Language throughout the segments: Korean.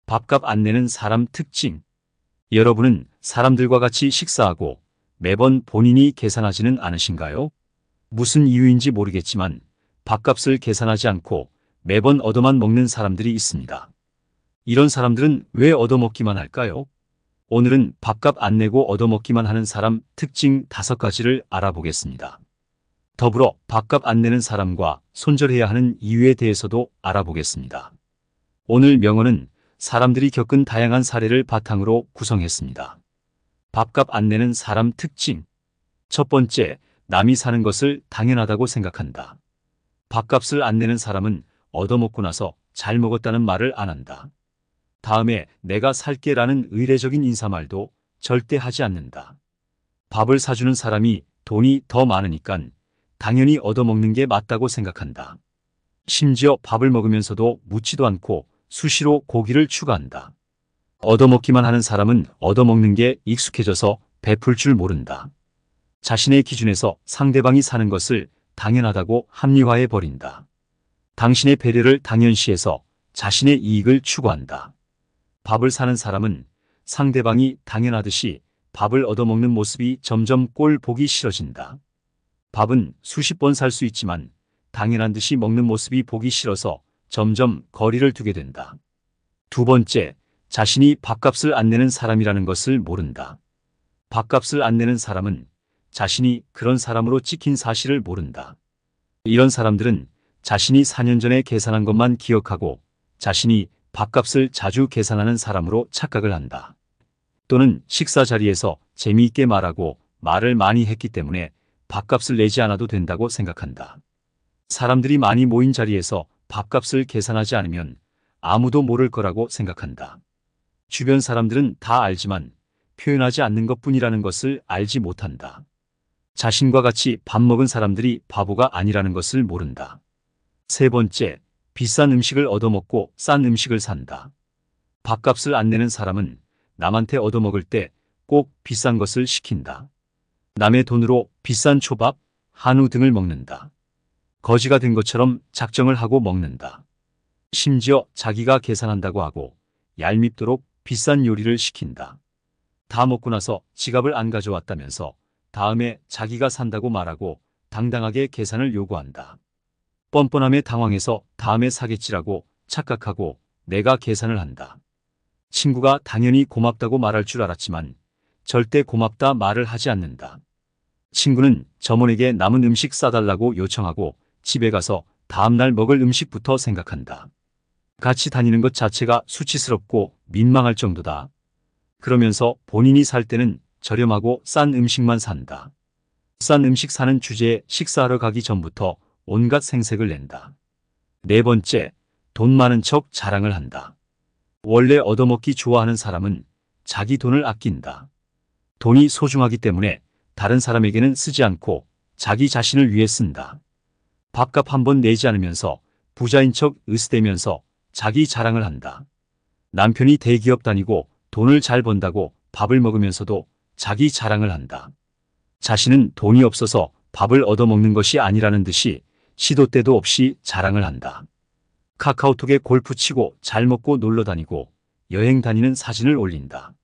밥값 안 내는 사람 특징. 여러분은 사람들과 같이 식사하고 매번 본인이 계산하지는 않으신가요? 무슨 이유인지 모르겠지만 밥값을 계산하지 않고 매번 얻어만 먹는 사람들이 있습니다. 이런 사람들은 왜 얻어먹기만 할까요? 오늘은 밥값 안 내고 얻어먹기만 하는 사람 특징 5가지를 알아보겠습니다. 더불어 밥값 안 내는 사람과 손절해야 하는 이유에 대해서도 알아보겠습니다. 오늘 명언은 사람들이 겪은 다양한 사례를 바탕으로 구성했습니다. 밥값 안 내는 사람 특징. 첫 번째, 남이 사는 것을 당연하다고 생각한다. 밥값을 안 내는 사람은 얻어먹고 나서 잘 먹었다는 말을 안 한다. 다음에 내가 살게라는 의례적인 인사말도 절대 하지 않는다. 밥을 사주는 사람이 돈이 더 많으니깐 당연히 얻어먹는 게 맞다고 생각한다. 심지어 밥을 먹으면서도 묻지도 않고 수시로 고기를 추가한다. 얻어먹기만 하는 사람은 얻어먹는 게 익숙해져서 베풀 줄 모른다. 자신의 기준에서 상대방이 사는 것을 당연하다고 합리화해 버린다. 당신의 배려를 당연시해서 자신의 이익을 추구한다. 밥을 사는 사람은 상대방이 당연하듯이 밥을 얻어먹는 모습이 점점 꼴 보기 싫어진다. 밥은 수십 번 살 수 있지만 당연한 듯이 먹는 모습이 보기 싫어서 점점 거리를 두게 된다. 두 번째, 자신이 밥값을 안 내는 사람이라는 것을 모른다. 밥값을 안 내는 사람은 자신이 그런 사람으로 찍힌 사실을 모른다. 이런 사람들은 자신이 4년 전에 계산한 것만 기억하고 자신이 밥값을 자주 계산하는 사람으로 착각을 한다. 또는 식사 자리에서 재미있게 말하고 말을 많이 했기 때문에 밥값을 내지 않아도 된다고 생각한다. 사람들이 많이 모인 자리에서 밥값을 계산하지 않으면 아무도 모를 거라고 생각한다. 주변 사람들은 다 알지만 표현하지 않는 것뿐이라는 것을 알지 못한다. 자신과 같이 밥 먹은 사람들이 바보가 아니라는 것을 모른다. 세 번째, 비싼 음식을 얻어먹고 싼 음식을 산다. 밥값을 안 내는 사람은 남한테 얻어먹을 때 꼭 비싼 것을 시킨다. 남의 돈으로 비싼 초밥, 한우 등을 먹는다. 거지가 된 것처럼 작정을 하고 먹는다. 심지어 자기가 계산한다고 하고 얄밉도록 비싼 요리를 시킨다. 다 먹고 나서 지갑을 안 가져왔다면서 다음에 자기가 산다고 말하고 당당하게 계산을 요구한다. 뻔뻔함에 당황해서 다음에 사겠지라고 착각하고 내가 계산을 한다. 친구가 당연히 고맙다고 말할 줄 알았지만 절대 고맙다 말을 하지 않는다. 친구는 점원에게 남은 음식 싸달라고 요청하고 집에 가서 다음날 먹을 음식부터 생각한다. 같이 다니는 것 자체가 수치스럽고 민망할 정도다. 그러면서 본인이 살 때는 저렴하고 싼 음식만 산다. 싼 음식 사는 주제에 식사하러 가기 전부터 온갖 생색을 낸다. 네 번째, 돈 많은 척 자랑을 한다. 원래 얻어먹기 좋아하는 사람은 자기 돈을 아낀다. 돈이 소중하기 때문에 다른 사람에게는 쓰지 않고 자기 자신을 위해 쓴다. 밥값 한 번 내지 않으면서 부자인 척 으스대면서 자기 자랑을 한다. 남편이 대기업 다니고 돈을 잘 번다고 밥을 먹으면서도 자기 자랑을 한다. 자신은 돈이 없어서 밥을 얻어먹는 것이 아니라는 듯이 시도 때도 없이 자랑을 한다. 카카오톡에 골프 치고 잘 먹고 놀러 다니고 여행 다니는 사진을 올린다.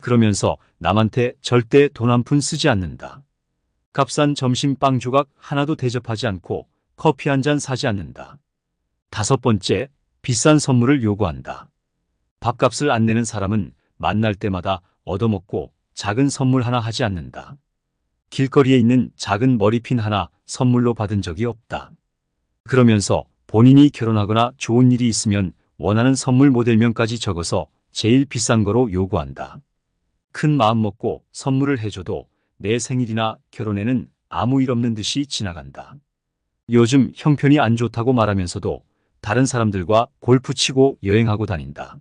그러면서 남한테 절대 돈 한 푼 쓰지 않는다. 값싼 점심 빵 조각 하나도 대접하지 않고 커피 한 잔 사지 않는다. 다섯 번째, 비싼 선물을 요구한다. 밥값을 안 내는 사람은 만날 때마다 얻어먹고 작은 선물 하나 하지 않는다. 길거리에 있는 작은 머리핀 하나 선물로 받은 적이 없다. 그러면서 본인이 결혼하거나 좋은 일이 있으면 원하는 선물 모델명까지 적어서 제일 비싼 거로 요구한다. 큰 마음 먹고 선물을 해줘도 내 생일이나 결혼에는 아무 일 없는 듯이 지나간다. 요즘 형편이 안 좋다고 말하면서도 다른 사람들과 골프 치고 여행하고 다닌다.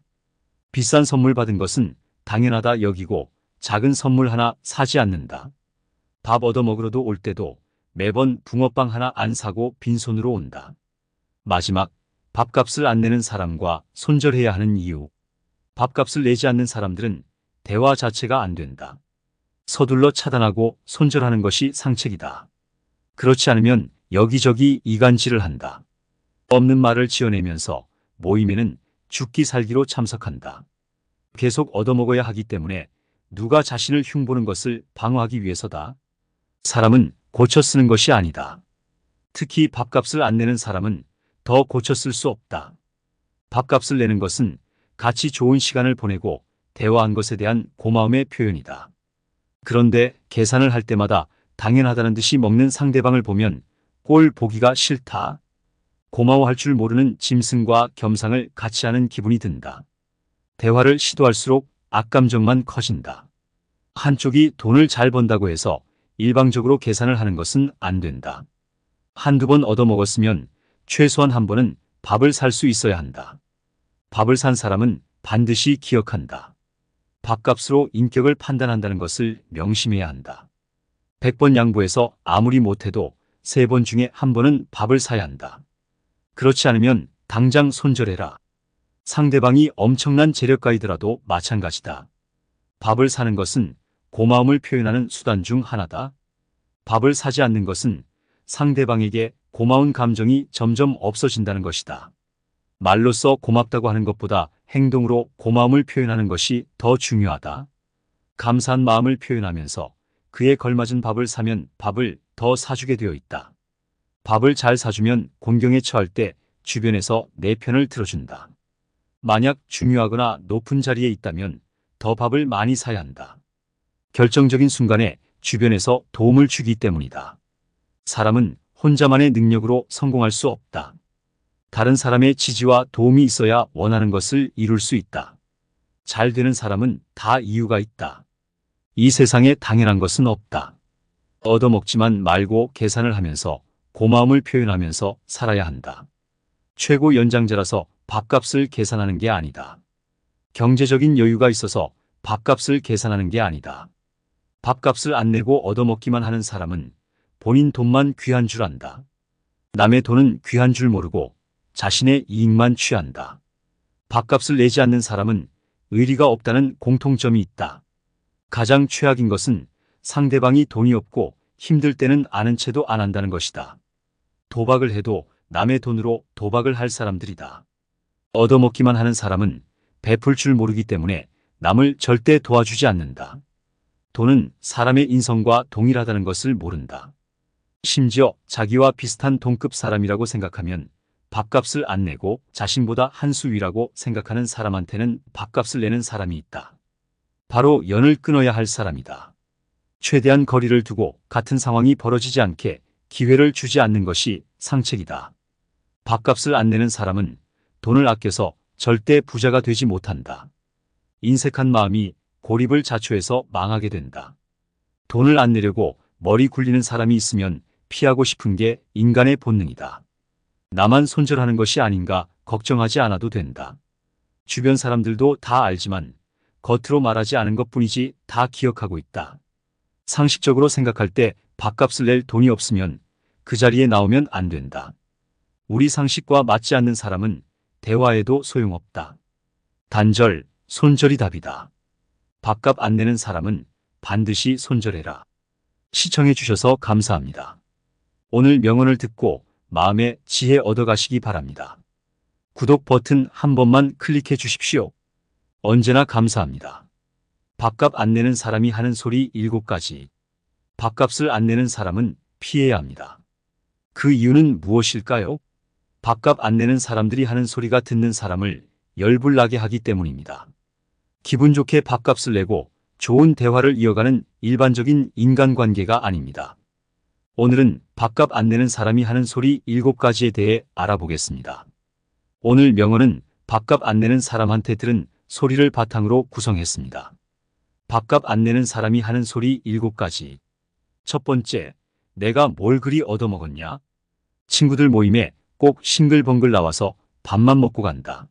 비싼 선물 받은 것은 당연하다 여기고 작은 선물 하나 사지 않는다. 밥 얻어먹으러도 올 때도 매번 붕어빵 하나 안 사고 빈손으로 온다. 마지막, 밥값을 안 내는 사람과 손절해야 하는 이유. 밥값을 내지 않는 사람들은 대화 자체가 안 된다. 서둘러 차단하고 손절하는 것이 상책이다. 그렇지 않으면 여기저기 이간질을 한다. 없는 말을 지어내면서 모임에는 죽기 살기로 참석한다. 계속 얻어먹어야 하기 때문에 누가 자신을 흉보는 것을 방어하기 위해서다. 사람은 고쳐 쓰는 것이 아니다. 특히 밥값을 안 내는 사람은 더 고쳐 쓸 수 없다. 밥값을 내는 것은 같이 좋은 시간을 보내고 대화한 것에 대한 고마움의 표현이다. 그런데 계산을 할 때마다 당연하다는 듯이 먹는 상대방을 보면 꼴 보기가 싫다. 고마워할 줄 모르는 짐승과 겸상을 같이 하는 기분이 든다. 대화를 시도할수록 악감정만 커진다. 한쪽이 돈을 잘 번다고 해서 일방적으로 계산을 하는 것은 안 된다. 한두 번 얻어먹었으면 최소한 한 번은 밥을 살 수 있어야 한다. 밥을 산 사람은 반드시 기억한다. 밥값으로 인격을 판단한다는 것을 명심해야 한다. 100번 양보해서 아무리 못해도 3번 중에 한 번은 밥을 사야 한다. 그렇지 않으면 당장 손절해라. 상대방이 엄청난 재력가이더라도 마찬가지다. 밥을 사는 것은 고마움을 표현하는 수단 중 하나다. 밥을 사지 않는 것은 상대방에게 고마운 감정이 점점 없어진다는 것이다. 말로써 고맙다고 하는 것보다 행동으로 고마움을 표현하는 것이 더 중요하다. 감사한 마음을 표현하면서 그에 걸맞은 밥을 사면 밥을 더 사주게 되어 있다. 밥을 잘 사주면 곤경에 처할 때 주변에서 내 편을 들어준다. 만약 중요하거나 높은 자리에 있다면 더 밥을 많이 사야 한다. 결정적인 순간에 주변에서 도움을 주기 때문이다. 사람은 혼자만의 능력으로 성공할 수 없다. 다른 사람의 지지와 도움이 있어야 원하는 것을 이룰 수 있다. 잘 되는 사람은 다 이유가 있다. 이 세상에 당연한 것은 없다. 얻어먹지만 말고 계산을 하면서 고마움을 표현하면서 살아야 한다. 최고 연장자라서 밥값을 계산하는 게 아니다. 경제적인 여유가 있어서 밥값을 계산하는 게 아니다. 밥값을 안 내고 얻어먹기만 하는 사람은 본인 돈만 귀한 줄 안다. 남의 돈은 귀한 줄 모르고 자신의 이익만 취한다. 밥값을 내지 않는 사람은 의리가 없다는 공통점이 있다. 가장 최악인 것은 상대방이 돈이 없고 힘들 때는 아는 체도 안 한다는 것이다. 도박을 해도 남의 돈으로 도박을 할 사람들이다. 얻어먹기만 하는 사람은 베풀 줄 모르기 때문에 남을 절대 도와주지 않는다. 돈은 사람의 인성과 동일하다는 것을 모른다. 심지어 자기와 비슷한 동급 사람이라고 생각하면 밥값을 안 내고 자신보다 한 수 위라고 생각하는 사람한테는 밥값을 내는 사람이 있다. 바로 연을 끊어야 할 사람이다. 최대한 거리를 두고 같은 상황이 벌어지지 않게 기회를 주지 않는 것이 상책이다. 밥값을 안 내는 사람은 돈을 아껴서 절대 부자가 되지 못한다. 인색한 마음이 고립을 자초해서 망하게 된다. 돈을 안 내려고 머리 굴리는 사람이 있으면 피하고 싶은 게 인간의 본능이다. 나만 손절하는 것이 아닌가 걱정하지 않아도 된다. 주변 사람들도 다 알지만 겉으로 말하지 않은 것뿐이지 다 기억하고 있다. 상식적으로 생각할 때 밥값을 낼 돈이 없으면 그 자리에 나오면 안 된다. 우리 상식과 맞지 않는 사람은 대화해도 소용없다. 단절, 손절이 답이다. 밥값 안 내는 사람은 반드시 손절해라. 시청해 주셔서 감사합니다. 오늘 명언을 듣고 마음의 지혜 얻어가시기 바랍니다. 구독 버튼 한 번만 클릭해 주십시오. 언제나 감사합니다. 밥값 안 내는 사람이 하는 소리 7가지. 밥값을 안 내는 사람은 피해야 합니다. 그 이유는 무엇일까요? 밥값 안 내는 사람들이 하는 소리가 듣는 사람을 열불나게 하기 때문입니다. 기분 좋게 밥값을 내고 좋은 대화를 이어가는 일반적인 인간관계가 아닙니다. 오늘은 밥값 안 내는 사람이 하는 소리 7가지에 대해 알아보겠습니다. 오늘 명언은 밥값 안 내는 사람한테 들은 소리를 바탕으로 구성했습니다. 밥값 안 내는 사람이 하는 소리 7가지. 첫 번째, 내가 뭘 그리 얻어먹었냐? 친구들 모임에 꼭 싱글벙글 나와서 밥만 먹고 간다.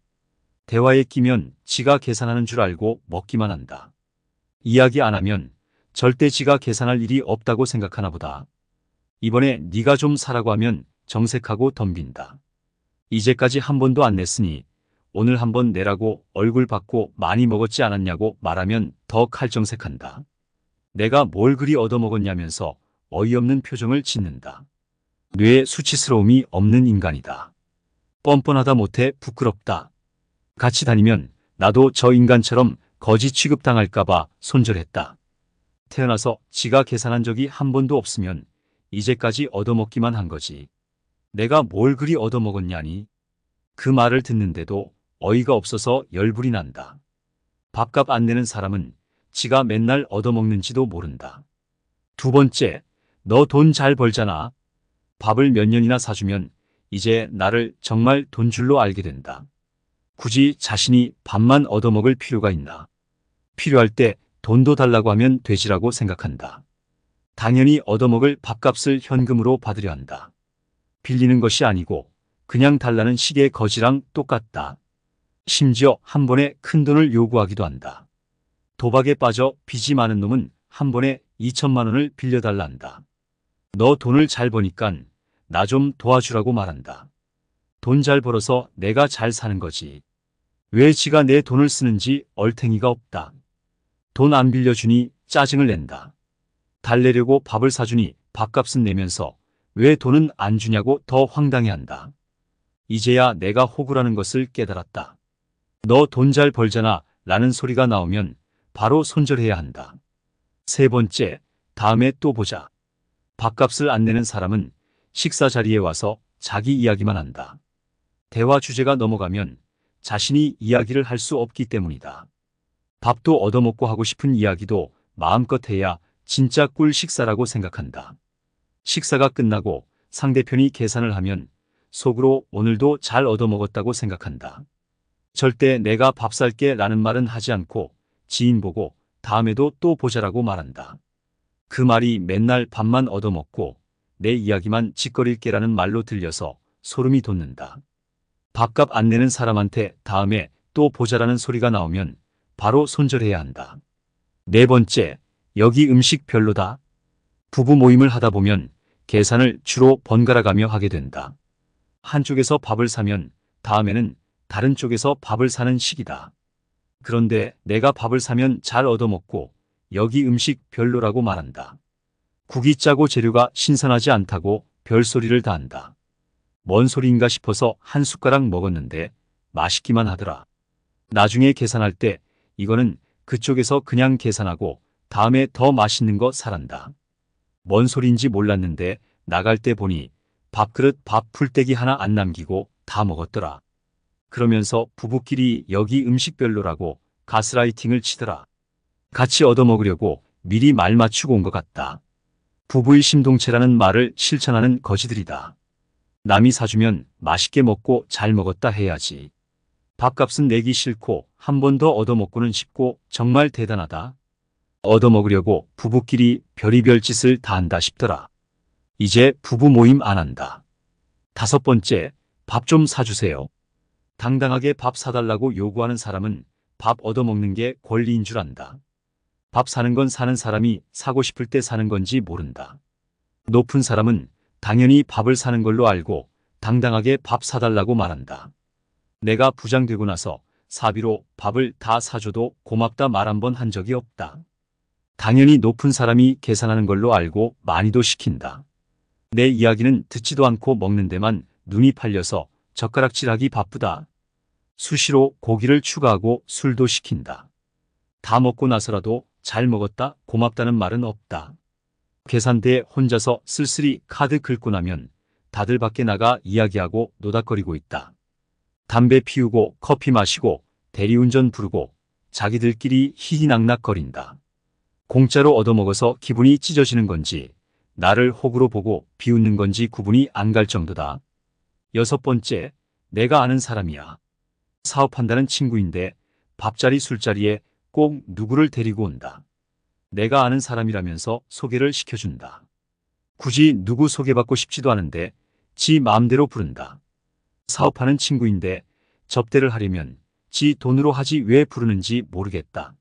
대화에 끼면 지가 계산하는 줄 알고 먹기만 한다. 이야기 안 하면 절대 지가 계산할 일이 없다고 생각하나 보다. 이번에 네가 좀 사라고 하면 정색하고 덤빈다. 이제까지 한 번도 안 냈으니 오늘 한 번 내라고 얼굴 받고 많이 먹었지 않았냐고 말하면 더 칼정색한다. 내가 뭘 그리 얻어먹었냐면서 어이없는 표정을 짓는다. 뇌에 수치스러움이 없는 인간이다. 뻔뻔하다 못해 부끄럽다. 같이 다니면 나도 저 인간처럼 거지 취급당할까봐 손절했다. 태어나서 지가 계산한 적이 한 번도 없으면 이제까지 얻어먹기만 한 거지. 내가 뭘 그리 얻어먹었냐니. 그 말을 듣는데도 어이가 없어서 열불이 난다. 밥값 안 내는 사람은 지가 맨날 얻어먹는지도 모른다. 두 번째, 너 돈 잘 벌잖아. 밥을 몇 년이나 사주면 이제 나를 정말 돈줄로 알게 된다. 굳이 자신이 밥만 얻어먹을 필요가 있나. 필요할 때 돈도 달라고 하면 되지라고 생각한다. 당연히 얻어먹을 밥값을 현금으로 받으려 한다. 빌리는 것이 아니고 그냥 달라는 식의 거지랑 똑같다. 심지어 한 번에 큰 돈을 요구하기도 한다. 도박에 빠져 빚이 많은 놈은 한 번에 2천만 원을 빌려달라 한다. 너 돈을 잘 버니깐 나 좀 도와주라고 말한다. 돈 잘 벌어서 내가 잘 사는 거지. 왜 지가 내 돈을 쓰는지 얼탱이가 없다. 돈 안 빌려주니 짜증을 낸다. 달래려고 밥을 사주니 밥값은 내면서 왜 돈은 안 주냐고 더 황당해한다. 이제야 내가 호구라는 것을 깨달았다. 너 돈 잘 벌잖아 라는 소리가 나오면 바로 손절해야 한다. 세 번째, 다음에 또 보자. 밥값을 안 내는 사람은 식사 자리에 와서 자기 이야기만 한다. 대화 주제가 넘어가면 자신이 이야기를 할 수 없기 때문이다. 밥도 얻어먹고 하고 싶은 이야기도 마음껏 해야 진짜 꿀 식사라고 생각한다. 식사가 끝나고 상대편이 계산을 하면 속으로 오늘도 잘 얻어먹었다고 생각한다. 절대 내가 밥 살게 라는 말은 하지 않고 지인 보고 다음에도 또 보자라고 말한다. 그 말이 맨날 밥만 얻어먹고 내 이야기만 짓거릴 게라는 말로 들려서 소름이 돋는다. 밥값 안 내는 사람한테 다음에 또 보자라는 소리가 나오면 바로 손절해야 한다. 네 번째, 여기 음식 별로다. 부부 모임을 하다 보면 계산을 주로 번갈아가며 하게 된다. 한쪽에서 밥을 사면 다음에는 다른 쪽에서 밥을 사는 식이다. 그런데 내가 밥을 사면 잘 얻어먹고 여기 음식 별로라고 말한다. 국이 짜고 재료가 신선하지 않다고 별소리를 다 한다. 뭔 소리인가 싶어서 한 숟가락 먹었는데 맛있기만 하더라. 나중에 계산할 때 이거는 그쪽에서 그냥 계산하고 다음에 더 맛있는 거 사란다. 뭔 소리인지 몰랐는데 나갈 때 보니 밥그릇 밥 풀떼기 하나 안 남기고 다 먹었더라. 그러면서 부부끼리 여기 음식 별로라고 가스라이팅을 치더라. 같이 얻어먹으려고 미리 말 맞추고 온 것 같다. 부부의 심동체라는 말을 실천하는 거지들이다. 남이 사주면 맛있게 먹고 잘 먹었다 해야지. 밥값은 내기 싫고 한 번 더 얻어먹고는 싶고 정말 대단하다. 얻어먹으려고 부부끼리 별의별 짓을 다 한다 싶더라. 이제 부부 모임 안 한다. 다섯 번째, 밥 좀 사주세요. 당당하게 밥 사달라고 요구하는 사람은 밥 얻어먹는 게 권리인 줄 안다. 밥 사는 건 사는 사람이 사고 싶을 때 사는 건지 모른다. 높은 사람은 당연히 밥을 사는 걸로 알고 당당하게 밥 사달라고 말한다. 내가 부장 되고 나서 사비로 밥을 다 사줘도 고맙다 말 한 번 한 적이 없다. 당연히 높은 사람이 계산하는 걸로 알고 많이도 시킨다. 내 이야기는 듣지도 않고 먹는 데만 눈이 팔려서 젓가락질하기 바쁘다. 수시로 고기를 추가하고 술도 시킨다. 다 먹고 나서라도 잘 먹었다 고맙다는 말은 없다. 계산대에 혼자서 쓸쓸히 카드 긁고 나면 다들 밖에 나가 이야기하고 노닥거리고 있다. 담배 피우고 커피 마시고 대리운전 부르고 자기들끼리 희희낙낙거린다. 공짜로 얻어먹어서 기분이 찢어지는 건지 나를 호구로 보고 비웃는 건지 구분이 안 갈 정도다. 여섯 번째, 내가 아는 사람이야. 사업한다는 친구인데 밥자리 술자리에 꼭 누구를 데리고 온다. 내가 아는 사람이라면서 소개를 시켜준다. 굳이 누구 소개받고 싶지도 않은데 지 마음대로 부른다. 사업하는 친구인데 접대를 하려면 지 돈으로 하지 왜 부르는지 모르겠다.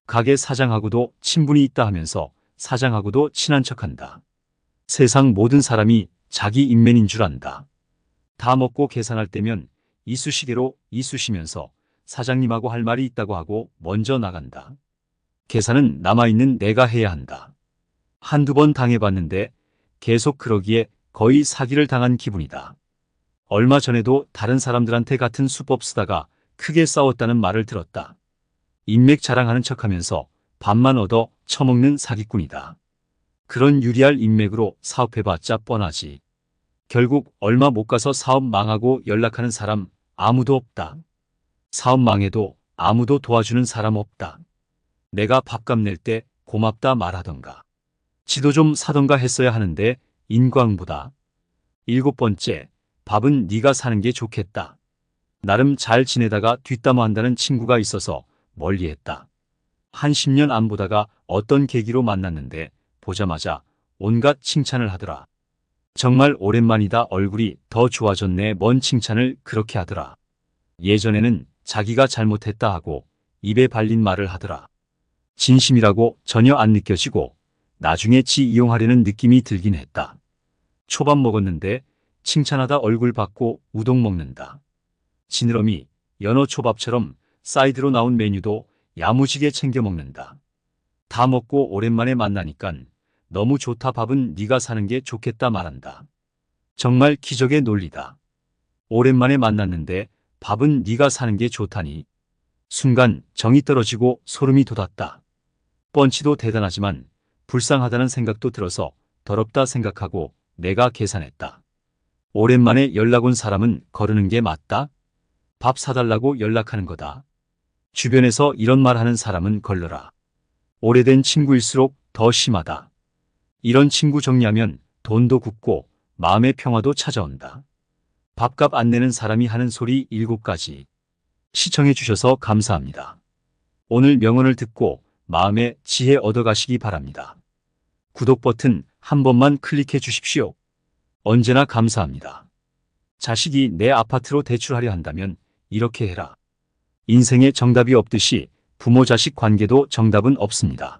가게 사장하고도 친분이 있다 하면서 사장하고도 친한 척한다. 세상 모든 사람이 자기 인맨인 줄 안다. 다 먹고 계산할 때면 이쑤시개로 이쑤시면서 사장님하고 할 말이 있다고 하고 먼저 나간다. 계산은 남아있는 내가 해야 한다. 한두 번 당해봤는데 계속 그러기에 거의 사기를 당한 기분이다. 얼마 전에도 다른 사람들한테 같은 수법 쓰다가 크게 싸웠다는 말을 들었다. 인맥 자랑하는 척하면서 밥만 얻어 처먹는 사기꾼이다. 그런 유리할 인맥으로 사업해봤자 뻔하지. 결국 얼마 못 가서 사업 망하고 연락하는 사람 아무도 없다. 사업 망해도 아무도 도와주는 사람 없다. 내가 밥값 낼 때 고맙다 말하던가. 지도 좀 사던가 했어야 하는데 인광보다. 7번째, 밥은 네가 사는 게 좋겠다. 나름 잘 지내다가 뒷담화한다는 친구가 있어서 멀리했다. 한 10년 안 보다가 어떤 계기로 만났는데 보자마자 온갖 칭찬을 하더라. 정말 오랜만이다. 얼굴이 더 좋아졌네. 뭔 칭찬을 그렇게 하더라. 예전에는 자기가 잘못했다 하고 입에 발린 말을 하더라. 진심이라고 전혀 안 느껴지고 나중에 지 이용하려는 느낌이 들긴 했다. 초밥 먹었는데 칭찬하다 얼굴 받고 우동 먹는다. 지느러미 연어 초밥처럼 사이드로 나온 메뉴도 야무지게 챙겨 먹는다. 다 먹고 오랜만에 만나니깐 너무 좋다. 밥은 네가 사는 게 좋겠다 말한다. 정말 기적의 논리다. 오랜만에 만났는데 밥은 네가 사는 게 좋다니. 순간 정이 떨어지고 소름이 돋았다. 뻔치도 대단하지만 불쌍하다는 생각도 들어서 더럽다 생각하고 내가 계산했다. 오랜만에 연락 온 사람은 거르는 게 맞다? 밥 사달라고 연락하는 거다. 주변에서 이런 말 하는 사람은 걸러라. 오래된 친구일수록 더 심하다. 이런 친구 정리하면 돈도 굳고 마음의 평화도 찾아온다. 밥값 안 내는 사람이 하는 소리 7가지. 시청해 주셔서 감사합니다. 오늘 명언을 듣고 마음의 지혜 얻어가시기 바랍니다. 구독 버튼 한 번만 클릭해 주십시오. 언제나 감사합니다. 자식이 내 아파트로 대출하려 한다면 이렇게 해라. 인생에 정답이 없듯이 부모 자식 관계도 정답은 없습니다.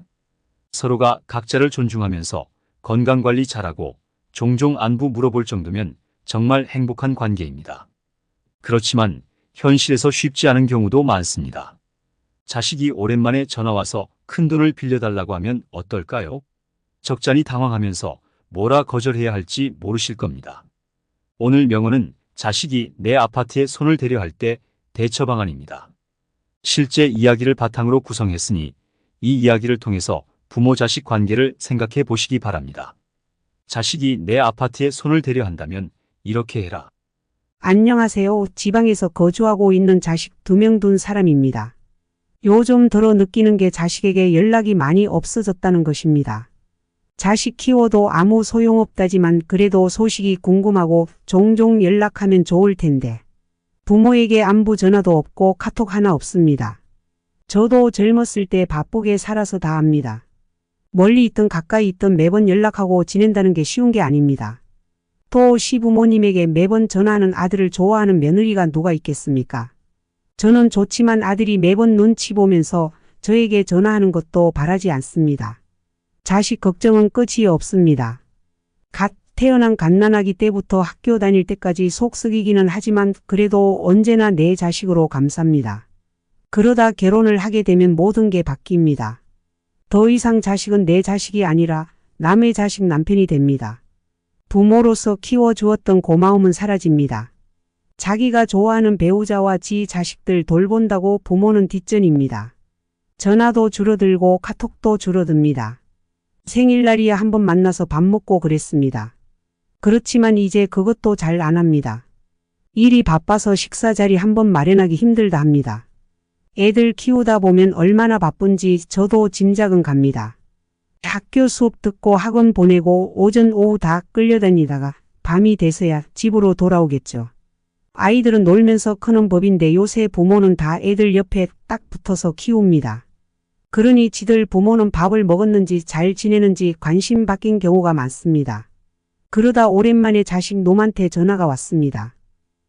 서로가 각자를 존중하면서 건강관리 잘하고 종종 안부 물어볼 정도면 정말 행복한 관계입니다. 그렇지만 현실에서 쉽지 않은 경우도 많습니다. 자식이 오랜만에 전화와서 큰돈을 빌려달라고 하면 어떨까요? 적잖이 당황하면서 뭐라 거절해야 할지 모르실 겁니다. 오늘 명언은 자식이 내 아파트에 손을 대려 할 때 대처 방안입니다. 실제 이야기를 바탕으로 구성했으니 이 이야기를 통해서 부모 자식 관계를 생각해 보시기 바랍니다. 자식이 내 아파트에 손을 대려 한다면 이렇게 해라. 안녕하세요. 지방에서 거주하고 있는 자식 2명 둔 사람입니다. 요즘 들어 느끼는 게 자식에게 연락이 많이 없어졌다는 것입니다. 자식 키워도 아무 소용없다지만 그래도 소식이 궁금하고 종종 연락하면 좋을 텐데 부모에게 안부 전화도 없고 카톡 하나 없습니다. 저도 젊었을 때 바쁘게 살아서 다 압니다. 멀리 있든 가까이 있든 매번 연락하고 지낸다는 게 쉬운 게 아닙니다. 또 시부모님에게 매번 전화하는 아들을 좋아하는 며느리가 누가 있겠습니까? 저는 좋지만 아들이 매번 눈치 보면서 저에게 전화하는 것도 바라지 않습니다. 자식 걱정은 끝이 없습니다. 갓 태어난 갓난아기 때부터 학교 다닐 때까지 속 썩이기는 하지만 그래도 언제나 내 자식으로 감쌉니다. 그러다 결혼을 하게 되면 모든 게 바뀝니다. 더 이상 자식은 내 자식이 아니라 남의 자식 남편이 됩니다. 부모로서 키워주었던 고마움은 사라집니다. 자기가 좋아하는 배우자와 지 자식들 돌본다고 부모는 뒷전입니다. 전화도 줄어들고 카톡도 줄어듭니다. 생일날이야 한번 만나서 밥 먹고 그랬습니다. 그렇지만 이제 그것도 잘 안 합니다. 일이 바빠서 식사 자리 한번 마련하기 힘들다 합니다. 애들 키우다 보면 얼마나 바쁜지 저도 짐작은 갑니다. 학교 수업 듣고 학원 보내고 오전 오후 다 끌려다니다가 밤이 돼서야 집으로 돌아오겠죠. 아이들은 놀면서 크는 법인데 요새 부모는 다 애들 옆에 딱 붙어서 키웁니다. 그러니 지들 부모는 밥을 먹었는지 잘 지내는지 관심 바뀐 경우가 많습니다. 그러다 오랜만에 자식 놈한테 전화가 왔습니다.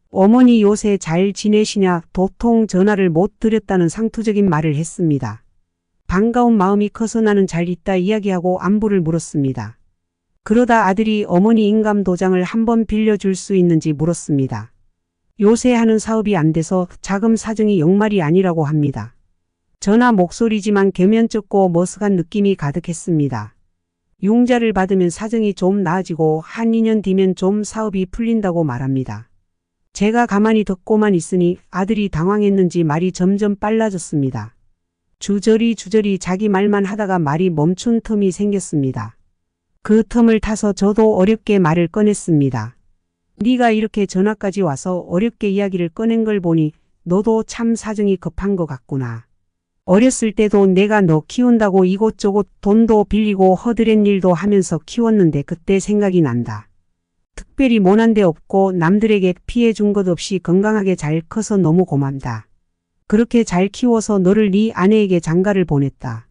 어머니 요새 잘 지내시냐? 도통 전화를 못 드렸다는 상투적인 말을 했습니다. 반가운 마음이 커서 나는 잘 있다 이야기하고 안부를 물었습니다. 그러다 아들이 어머니 인감도장을 한번 빌려줄 수 있는지 물었습니다. 요새 하는 사업이 안 돼서 자금 사정이 영말이 아니라고 합니다. 전화 목소리지만 겸연쩍고 머쓱한 느낌이 가득했습니다. 융자를 받으면 사정이 좀 나아지고 한 2년 뒤면 좀 사업이 풀린다고 말합니다. 제가 가만히 듣고만 있으니 아들이 당황했는지 말이 점점 빨라졌습니다. 주저리 자기 말만 하다가 말이 멈춘 틈이 생겼습니다. 그 틈을 타서 저도 어렵게 말을 꺼냈습니다. 네가 이렇게 전화까지 와서 어렵게 이야기를 꺼낸 걸 보니 너도 참 사정이 급한 것 같구나. 어렸을 때도 내가 너 키운다고 이곳저곳 돈도 빌리고 허드렛 일도 하면서 키웠는데 그때 생각이 난다. 특별히 모난 데 없고 남들에게 피해 준 것 없이 건강하게 잘 커서 너무 고맙다. 그렇게 잘 키워서 너를 네 아내에게 장가를 보냈다.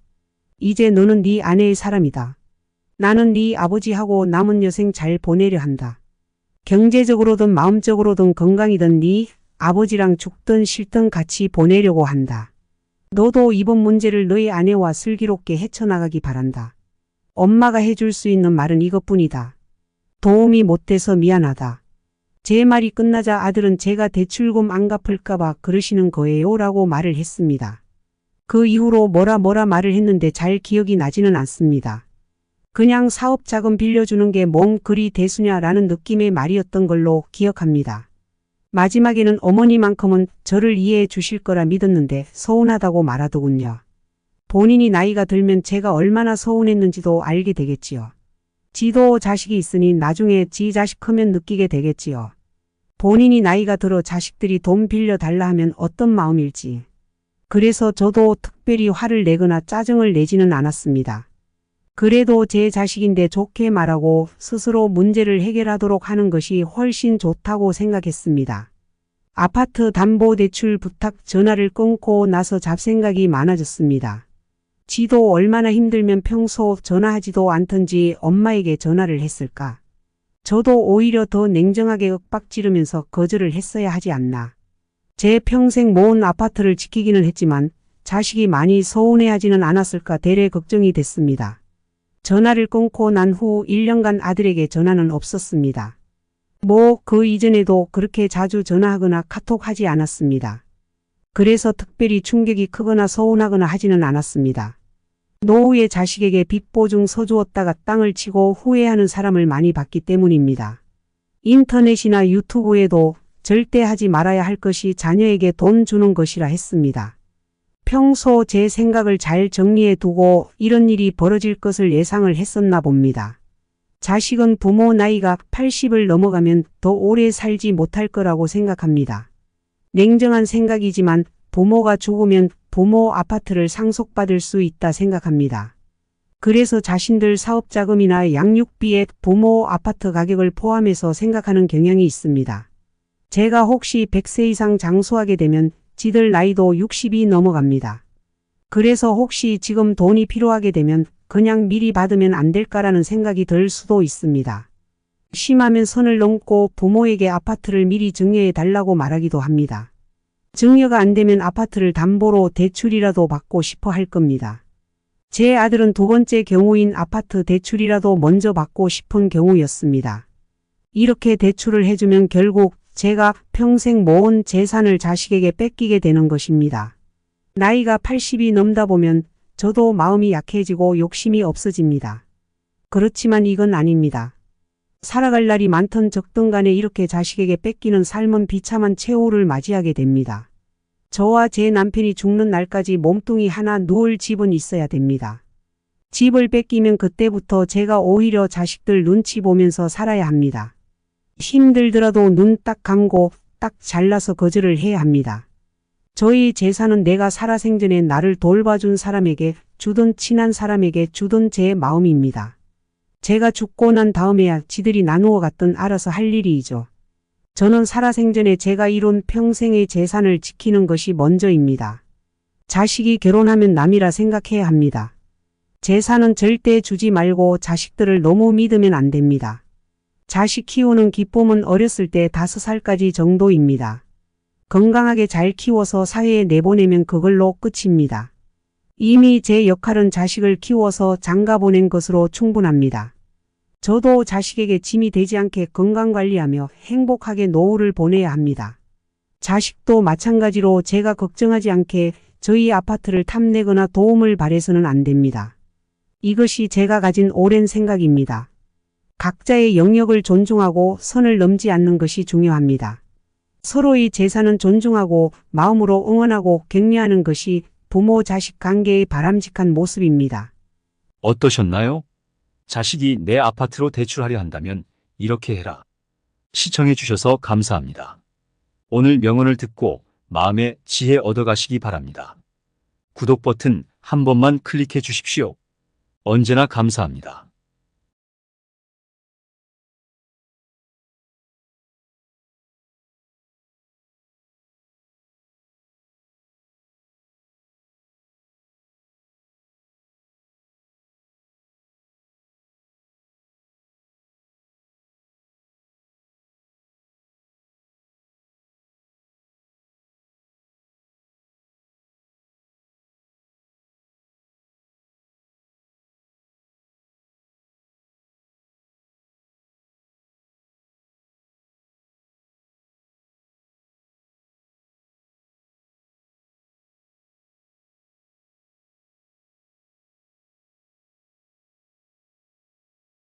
이제 너는 네 아내의 사람이다. 나는 네 아버지하고 남은 여생 잘 보내려 한다. 경제적으로든 마음적으로든 건강이든 네 아버지랑 죽든 싫든 같이 보내려고 한다. 너도 이번 문제를 너의 아내와 슬기롭게 헤쳐나가기 바란다. 엄마가 해줄 수 있는 말은 이것뿐이다. 도움이 못돼서 미안하다. 제 말이 끝나자 아들은 제가 대출금 안 갚을까봐 그러시는 거예요 라고 말을 했습니다. 그 이후로 뭐라 말을 했는데 잘 기억이 나지는 않습니다. 그냥 사업 자금 빌려주는 게 뭔 그리 대수냐라는 느낌의 말이었던 걸로 기억합니다. 마지막에는 어머니만큼은 저를 이해해 주실 거라 믿었는데 서운하다고 말하더군요. 본인이 나이가 들면 제가 얼마나 서운했는지도 알게 되겠지요. 지도 자식이 있으니 나중에 지 자식 크면 느끼게 되겠지요. 본인이 나이가 들어 자식들이 돈 빌려달라 하면 어떤 마음일지. 그래서 저도 특별히 화를 내거나 짜증을 내지는 않았습니다. 그래도 제 자식인데 좋게 말하고 스스로 문제를 해결하도록 하는 것이 훨씬 좋다고 생각했습니다. 아파트 담보대출 부탁 전화를 끊고 나서 잡생각이 많아졌습니다. 지도 얼마나 힘들면 평소 전화하지도 않던지 엄마에게 전화를 했을까? 저도 오히려 더 냉정하게 윽박지르면서 거절을 했어야 하지 않나. 제 평생 모은 아파트를 지키기는 했지만 자식이 많이 서운해하지는 않았을까 대래 걱정이 됐습니다. 전화를 끊고 난 후 1년간 아들에게 전화는 없었습니다. 그 이전에도 그렇게 자주 전화하거나 카톡하지 않았습니다. 그래서 특별히 충격이 크거나 서운하거나 하지는 않았습니다. 노후에 자식에게 빚 보증 서주었다가 땅을 치고 후회하는 사람을 많이 봤기 때문입니다. 인터넷이나 유튜브에도 절대 하지 말아야 할 것이 자녀에게 돈 주는 것이라 했습니다. 평소 제 생각을 잘 정리해 두고 이런 일이 벌어질 것을 예상을 했었나 봅니다. 자식은 부모 나이가 80을 넘어가면 더 오래 살지 못할 거라고 생각합니다. 냉정한 생각이지만 부모가 죽으면 부모 아파트를 상속받을 수 있다 생각합니다. 그래서 자신들 사업자금이나 양육비에 부모 아파트 가격을 포함해서 생각하는 경향이 있습니다. 제가 혹시 100세 이상 장수하게 되면 지들 나이도 60이 넘어갑니다. 그래서 혹시 지금 돈이 필요하게 되면 그냥 미리 받으면 안 될까라는 생각이 들 수도 있습니다. 심하면 선을 넘고 부모에게 아파트를 미리 증여해 달라고 말하기도 합니다. 증여가 안 되면 아파트를 담보로 대출이라도 받고 싶어 할 겁니다. 제 아들은 두 번째 경우인 아파트 대출이라도 먼저 받고 싶은 경우였습니다. 이렇게 대출을 해주면 결국 제가 평생 모은 재산을 자식에게 뺏기게 되는 것입니다. 나이가 80이 넘다 보면 저도 마음이 약해지고 욕심이 없어집니다. 그렇지만 이건 아닙니다. 살아갈 날이 많든 적든 간에 이렇게 자식에게 뺏기는 삶은 비참한 최후를 맞이하게 됩니다. 저와 제 남편이 죽는 날까지 몸뚱이 하나 누울 집은 있어야 됩니다. 집을 뺏기면 그때부터 제가 오히려 자식들 눈치 보면서 살아야 합니다. 힘들더라도 눈 딱 감고 딱 잘라서 거절을 해야 합니다. 저희 재산은 내가 살아생전에 나를 돌봐준 사람에게 주든 친한 사람에게 주든 제 마음입니다. 제가 죽고 난 다음에야 지들이 나누어 갔든 알아서 할 일이죠. 저는 살아생전에 제가 이룬 평생의 재산을 지키는 것이 먼저입니다. 자식이 결혼하면 남이라 생각해야 합니다. 재산은 절대 주지 말고 자식들을 너무 믿으면 안 됩니다. 자식 키우는 기쁨은 어렸을 때 5살까지 정도입니다. 건강하게 잘 키워서 사회에 내보내면 그걸로 끝입니다. 이미 제 역할은 자식을 키워서 장가 보낸 것으로 충분합니다. 저도 자식에게 짐이 되지 않게 건강관리하며 행복하게 노후를 보내야 합니다. 자식도 마찬가지로 제가 걱정하지 않게 저희 아파트를 탐내거나 도움을 바래서는 안 됩니다. 이것이 제가 가진 오랜 생각입니다. 각자의 영역을 존중하고 선을 넘지 않는 것이 중요합니다. 서로의 재산은 존중하고 마음으로 응원하고 격려하는 것이 부모 자식 관계의 바람직한 모습입니다. 어떠셨나요? 자식이 내 아파트로 대출하려 한다면 이렇게 해라. 시청해 주셔서 감사합니다. 오늘 명언을 듣고 마음의 지혜 얻어가시기 바랍니다. 구독 버튼 한 번만 클릭해 주십시오. 언제나 감사합니다.